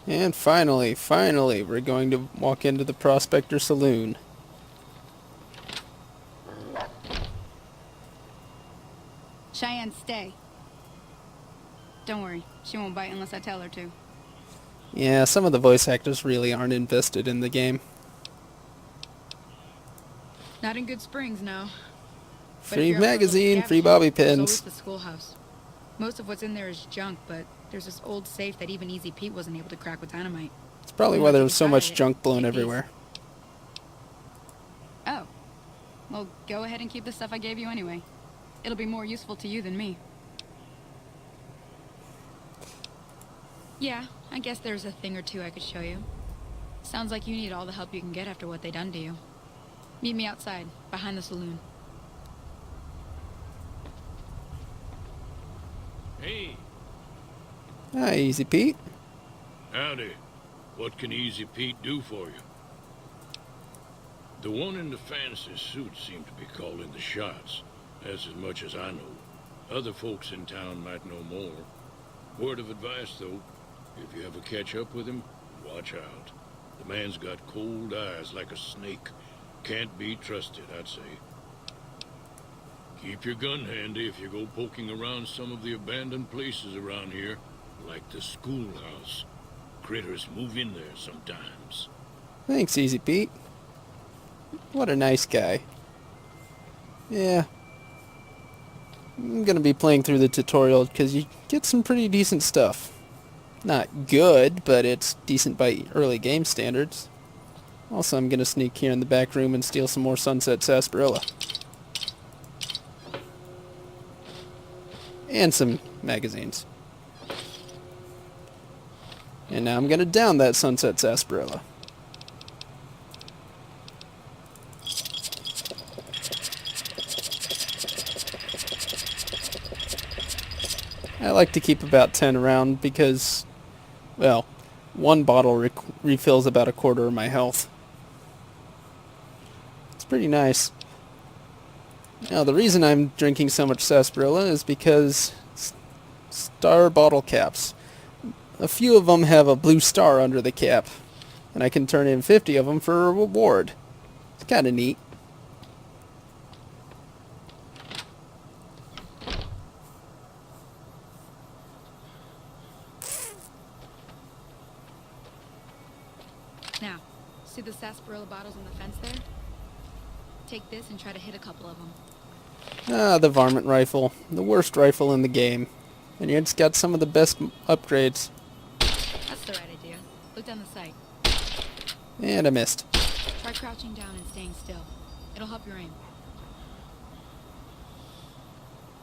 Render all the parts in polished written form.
And finally, we're going to walk into the Prospector Saloon. Cheyenne, stay. Don't worry, she won't bite unless I tell her to. Yeah, some of the voice actors really aren't invested in the game. Not in Good Springs, no. But if Free you're up for a little magazine, free scavenging, bobby there's always pins. the schoolhouse. Most of what's in there is junk, but there's this old safe that even Easy Pete wasn't able to crack with dynamite. It's probably You why want to there take was a so shot at much it? junk blown Take these. everywhere. Oh. Well, go ahead and keep the stuff I gave you anyway. It'll be more useful to you than me. Yeah, I guess there's a thing or two I could show you. Sounds like you need all the help you can get after what they done to you. Meet me outside, behind the saloon. Hey, Hi, Easy Pete. howdy. What can Easy Pete do for you? The one in the fancy suit seemed to be calling the shots. That's as much as I know. Other folks in town might know more. Word of advice, though, if you ever catch up with him, watch out. The man's got cold eyes like a snake. Can't be trusted, I'd say. Keep your gun handy if you go poking around some of the abandoned places around here, like the schoolhouse. Critters move in there sometimes. Thanks, Easy Pete. What a nice guy. Yeah. I'm gonna be playing through the tutorial because you get some pretty decent stuff. Not good, but it's decent by early game standards. Also, I'm gonna sneak here in the back room and steal some more Sunset Sarsaparilla. And some magazines. And now I'm gonna down that Sunset Sarsaparilla. I like to keep about 10 around because, well, one bottle refills about a quarter of my health. It's pretty nice. Now, the reason I'm drinking so much sarsaparilla is because star bottle caps. A few of them have a blue star under the cap, and I can turn in 50 of them for a reward. It's kind of neat. Now, see the sarsaparilla bottles on the fence there? Take this and try to hit a couple of them. Ah, the varmint rifle. The worst rifle in the game. And it's got some of the best upgrades. That's the right idea. Look down the sight. And I missed. Try crouching down and staying still. It'll help your aim.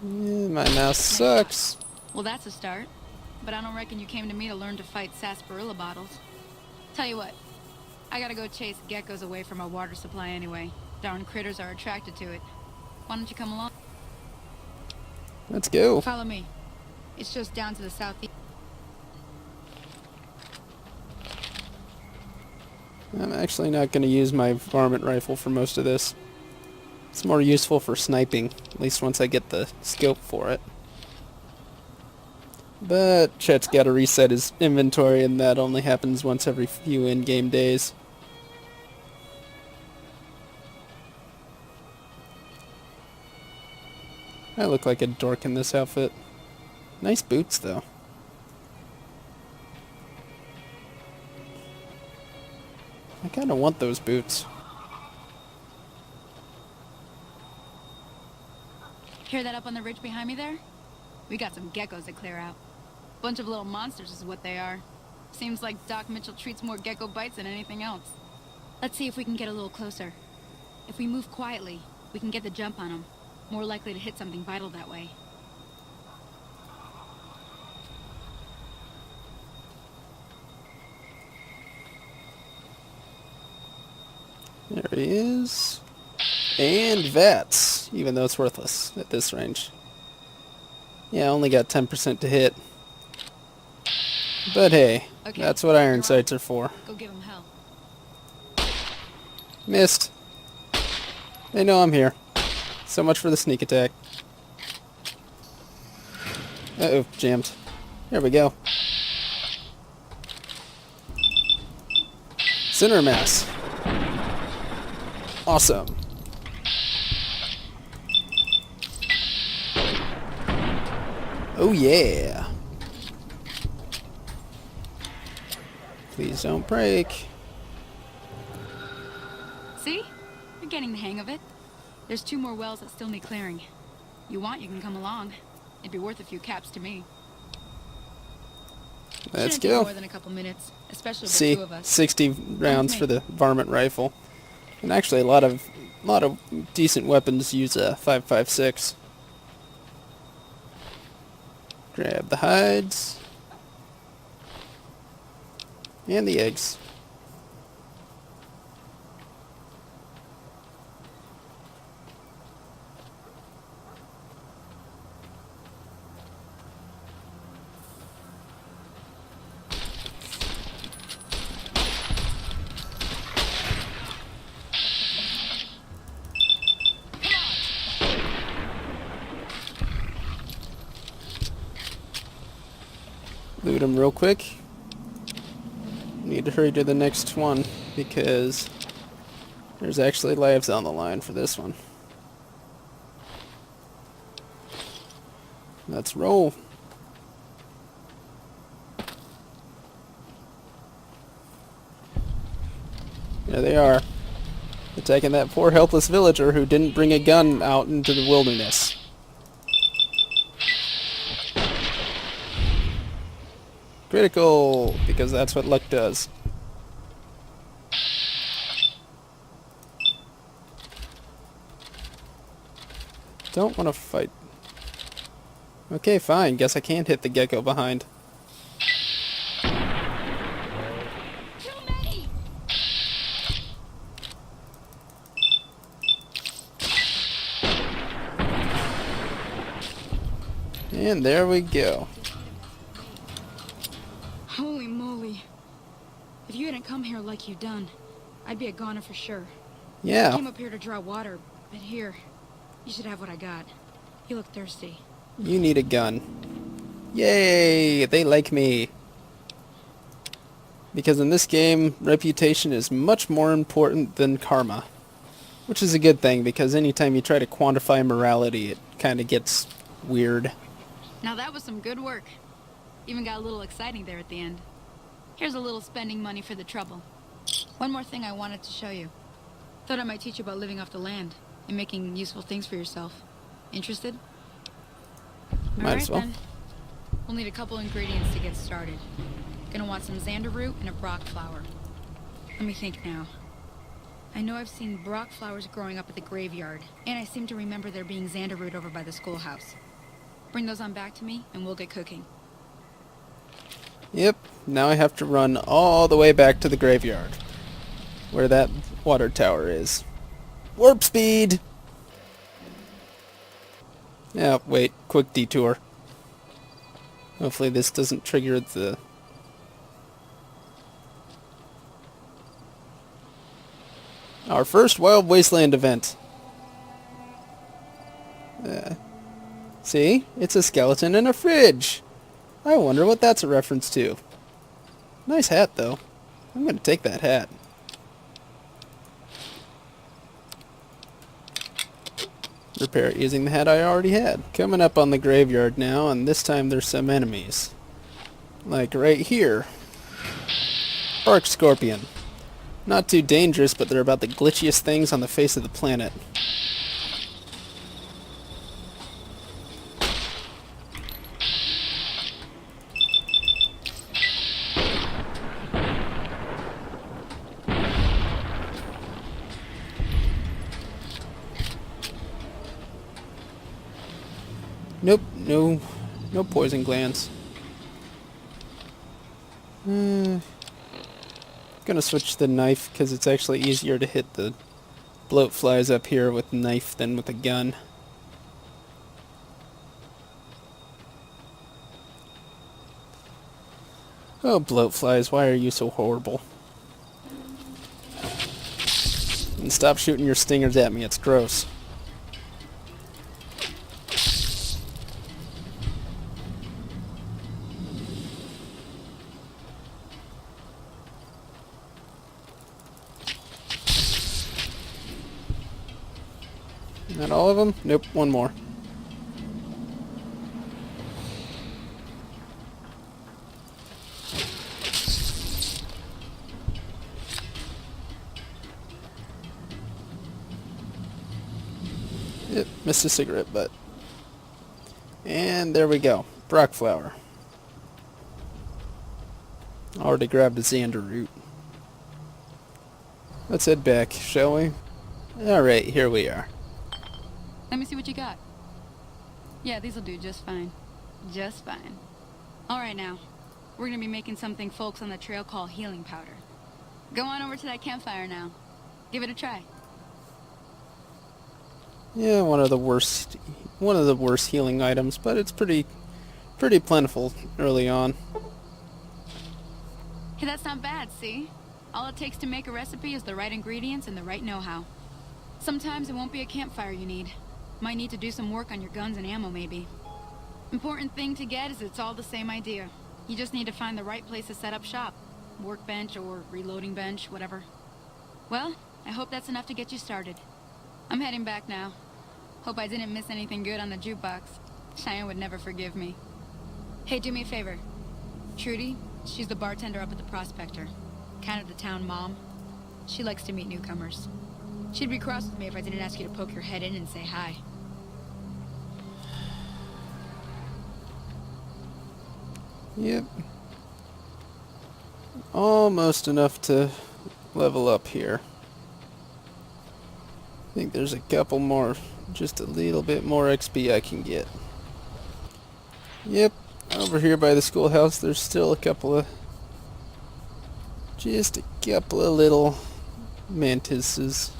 Yeah, my mouse sucks. Well, that's a start. But I don't reckon you came to me to learn to fight sarsaparilla bottles. Tell you what, I gotta go chase geckos away from our water supply anyway. Darn critters are attracted to it. Why don't you come along? Let's go. Follow me. It's just down to the southeast. I'm actually not going to use my varmint rifle for most of this. It's more useful for sniping, at least once I get the scope for it. But Chet's got to reset his inventory, and that only happens once every few in-game days. I look like a dork in this outfit. Nice boots, though. I kind of want those boots. Hear that up on the ridge behind me there? We got some geckos to clear out. Bunch of little monsters is what they are. Seems like Doc Mitchell treats more gecko bites than anything else. Let's see if we can get a little closer. If we move quietly, we can get the jump on them. More likely to hit something vital that way. There he is. And VATS, even though it's worthless at this range. Yeah, only got 10% to hit. But hey, Okay, that's what iron you're on. sights are for. Go give them hell. Missed. They know I'm here. So much for the sneak attack. Uh-oh, jammed. There we go. Center mass. Awesome. Oh yeah. Please don't break. See? You're getting the hang of it. There's 2 more wells that still need clearing. You want, you can come along. It'd be worth a few caps to me. Let's Shouldn't take go. more than a couple minutes, especially with See, 2 of us. 60 rounds me. for the varmint rifle, and actually a lot of decent weapons use a 5.56. Grab the hides and the eggs. Loot them real quick. Need to hurry to the next one because there's actually lives on the line for this one. Let's roll. There they are. Attacking that poor helpless villager who didn't bring a gun out into the wilderness. Critical, because that's what luck does. Don't want to fight. Okay, fine. Guess I can't hit the gecko behind. Too many! And there we go. Holy moly. If you hadn't come here like you done, I'd be a goner for sure. I Yeah. came up here to draw water, but here, you should have what I got. You look thirsty. You need a gun. Yay! They like me. Because in this game, reputation is much more important than karma. Which is a good thing, because anytime you try to quantify morality, it kind of gets weird. Now that was some good work. Even got a little exciting there at the end. Here's a little spending money for the trouble. One more thing I wanted to show you. Thought I might teach you about living off the land and making useful things for yourself. Interested? Might as well. Then. We'll need a couple ingredients to get started. Gonna want some xander root and a brock flower. Let me think now. I know I've seen brock flowers growing up at the graveyard, and I seem to remember there being xander root over by the schoolhouse. Bring those on back to me, and we'll get cooking. Yep, now I have to run all the way back to the graveyard, where that water tower is. Warp speed! Yeah, wait, quick detour. Hopefully this doesn't trigger the... Our first Wild Wasteland event. See? It's a skeleton in a fridge! I wonder what that's a reference to. Nice hat, though. I'm gonna take that hat. Repair it using the hat I already had. Coming up on the graveyard now, and this time there's some enemies. Like right here. Bark Scorpion. Not too dangerous, but they're about the glitchiest things on the face of the planet. Nope, no poison glands. Gonna switch to the knife because it's actually easier to hit the bloat flies up here with knife than with a gun. Oh, bloat flies, why are you so horrible? And stop shooting your stingers at me, it's gross. Not all of them? Nope, one more. Yep, missed a cigarette butt. And there we go. Brock flower. Already grabbed a Xander root. Let's head back, shall we? Alright, here we are. Let me see what you got. Yeah, these'll do just fine. Just fine. Alright now. We're gonna be making something folks on the trail call healing powder. Go on over to that campfire now. Give it a try. Yeah, one of the worst healing items, but it's pretty plentiful early on. Hey, that's not bad, see? All it takes to make a recipe is the right ingredients and the right know-how. Sometimes it won't be a campfire you need. Might need to do some work on your guns and ammo, maybe. Important thing to get is it's all the same idea. You just need to find the right place to set up shop. Workbench or reloading bench, whatever. Well, I hope that's enough to get you started. I'm heading back now. Hope I didn't miss anything good on the jukebox. Cheyenne would never forgive me. Hey, do me a favor. Trudy, she's the bartender up at the Prospector. Kind of the town mom. She likes to meet newcomers. She'd be cross with me if I didn't ask you to poke your head in and say hi. Yep. Almost enough to level up here. I think there's a couple more, just a little bit more XP I can get. Yep, over here by the schoolhouse there's still just a couple of little mantids.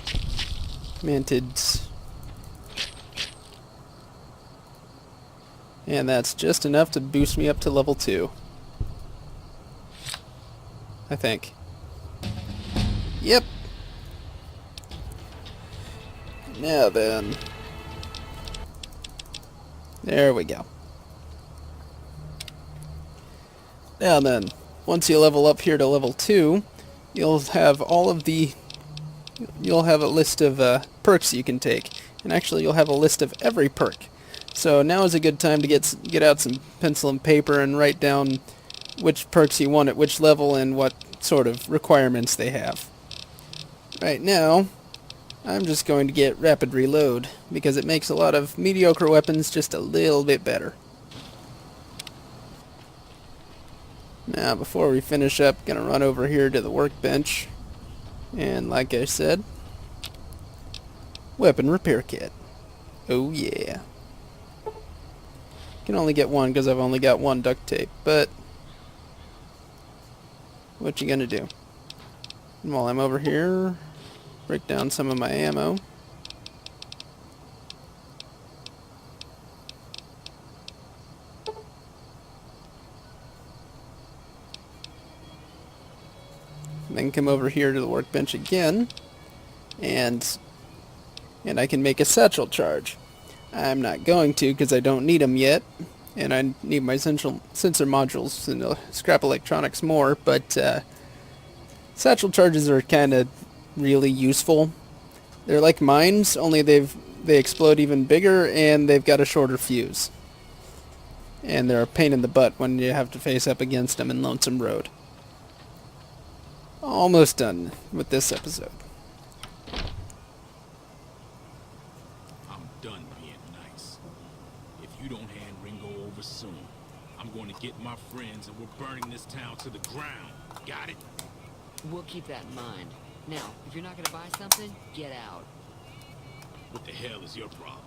And that's just enough to boost me up to level 2. I think. Yep. Now then. There we go. Now then, once you level up here to level 2, you'll have you'll have a list of perks you can take. And actually you'll have a list of every perk. So now is a good time to get out some pencil and paper and write down which perks you want at which level and what sort of requirements they have. Right now, I'm just going to get rapid reload because it makes a lot of mediocre weapons just a little bit better. Now, before we finish up, gonna run over here to the workbench, and like I said, weapon repair kit. Oh yeah. Can only get one because I've only got one duct tape, but what you gonna do? And while I'm over here, break down some of my ammo. Then come over here to the workbench again, and I can make a satchel charge. I'm not going to because I don't need them yet, and I need my sensor modules and scrap electronics more, but satchel charges are kind of really useful. They're like mines, only they explode even bigger and they've got a shorter fuse. And they're a pain in the butt when you have to face up against them in Lonesome Road. Almost done with this episode. I'm done being nice. If you don't hand Ringo over soon, I'm going to get my friends and we're burning this town to the ground. Got it? We'll keep that in mind. Now, if you're not gonna buy something, get out. What the hell is your problem?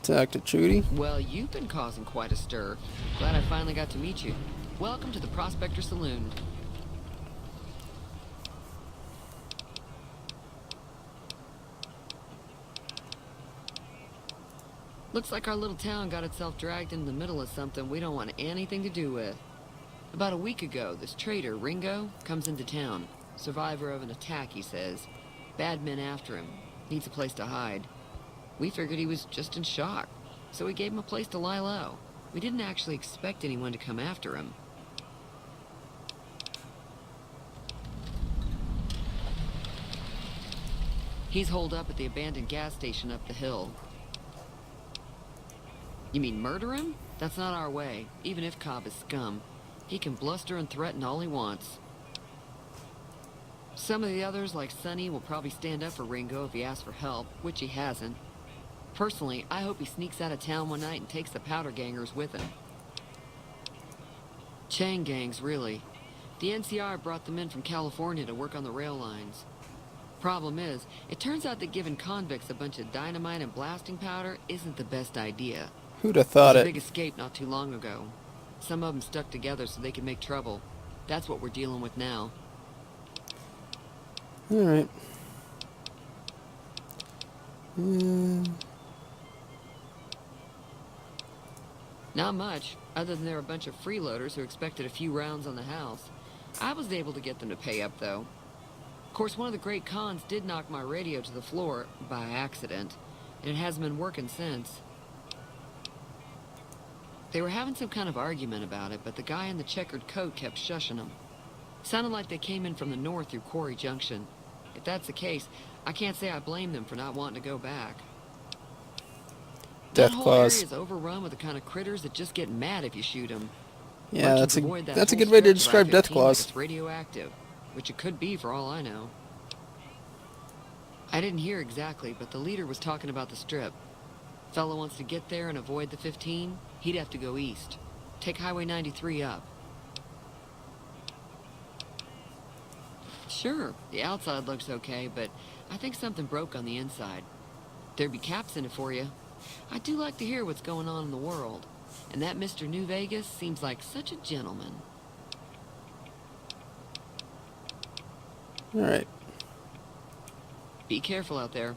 Talk to Trudy. Well, you've been causing quite a stir. Glad I finally got to meet you. Welcome to the Prospector Saloon. Looks like our little town got itself dragged into the middle of something we don't want anything to do with. About a week ago, this traitor, Ringo, comes into town. Survivor of an attack, he says. Bad men after him. Needs a place to hide. We figured he was just in shock, so we gave him a place to lie low. We didn't actually expect anyone to come after him. He's holed up at the abandoned gas station up the hill. You mean murder him? That's not our way, even if Cobb is scum. He can bluster and threaten all he wants. Some of the others, like Sonny, will probably stand up for Ringo if he asks for help, which he hasn't. Personally, I hope he sneaks out of town one night and takes the powder gangers with him. Chain gangs, really. The NCR brought them in from California to work on the rail lines. Problem is, it turns out that giving convicts a bunch of dynamite and blasting powder isn't the best idea. Who'd have thought There was a it? big escape not too long ago. Some of them stuck together so they could make trouble. That's what we're dealing with now. Alright. Not much, other than they're a bunch of freeloaders who expected a few rounds on the house. I was able to get them to pay up, though. Of course, one of the great cons did knock my radio to the floor, by accident, and it hasn't been working since. They were having some kind of argument about it, but the guy in the checkered coat kept shushing them. Sounded like they came in from the north through Quarry Junction. If that's the case, I can't say I blame them for not wanting to go back. Death That whole claws. area is overrun with the kind of critters that just get mad if you shoot them. Yeah, that's a That's good way to describe death claws. It's radioactive, which it could be for all I know. I didn't hear exactly, but the leader was talking about the strip. Fellow wants to get there and avoid the 15, he'd have to go east. Take Highway 93 up. Sure, the outside looks okay, but I think something broke on the inside. There'd be caps in it for you. I do like to hear what's going on in the world. And that Mr. New Vegas seems like such a gentleman. Alright. Be careful out there.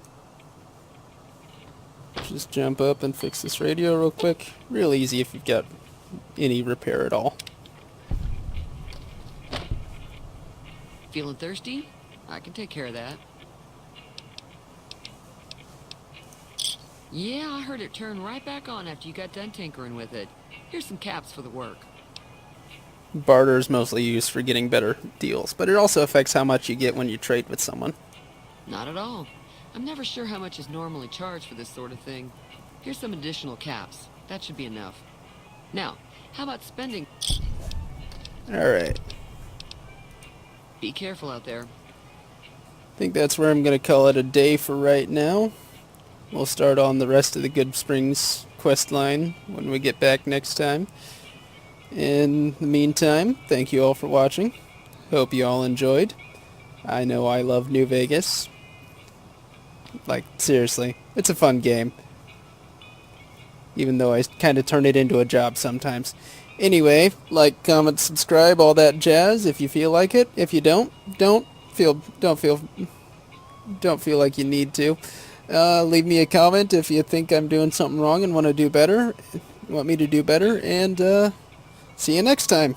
Just jump up and fix this radio real quick. Real easy if you've got any repair at all. Feeling thirsty? I can take care of that. Yeah, I heard it turn right back on after you got done tinkering with it. Here's some caps for the work. Barter is mostly used for getting better deals, but it also affects how much you get when you trade with someone. Not at all. I'm never sure how much is normally charged for this sort of thing. Here's some additional caps. That should be enough. Now, how about spending... Alright. Be careful out there. I think that's where I'm going to call it a day for right now. We'll start on the rest of the Good Springs quest line when we get back next time. In the meantime, thank you all for watching. Hope you all enjoyed. I know I love New Vegas. Like, seriously, it's a fun game. Even though I kind of turn it into a job sometimes. Anyway, like, comment, subscribe, all that jazz if you feel like it. If you don't feel like you need to. Leave me a comment if you think I'm doing something wrong and want me to do better, and see you next time.